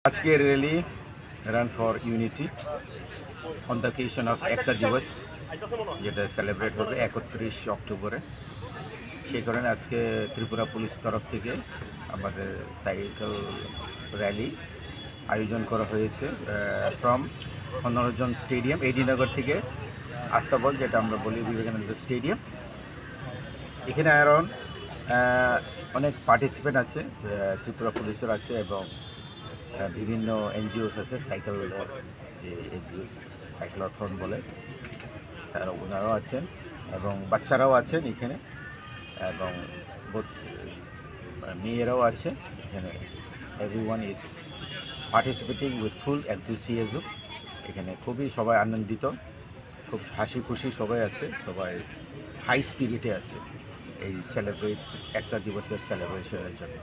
আজকের rally run for unity on the occasion of Ekta Diwas, যেটা celebrate হবে 31 অক্টোবরে। সেই কারণে আজকে ত্রিপুরা পুলিশ তরফ থেকে আমাদের সাইকেল র্যালি আয়োজন করা হয়েছে ফ্রম মনোরঞ্জন স্টেডিয়াম, এডিনগর থেকে আস্তাবল, যেটা আমরা বলি বিবেকানন্দ স্টেডিয়াম। এখানে অ্যারাউন্ড অনেক পার্টিসিপেন্ট আছে, ত্রিপুরা পুলিশের আছে এবং বিভিন্ন এনজিওস আছে, সাইকেল যে এনজিওস সাইক্লোথন বলে, তারা ওনারাও আছেন এবং বাচ্চারাও আছেন এখানে, এবং মেয়েরাও আছে এখানে। Everyone is participating with full enthusiasm. এখানে খুবই সবাই আনন্দিত, খুব হাসি খুশি সবাই আছে, সবাই হাই স্পিরিটে আছে এই একতা দিবসের সেলিব্রেশনের জন্য।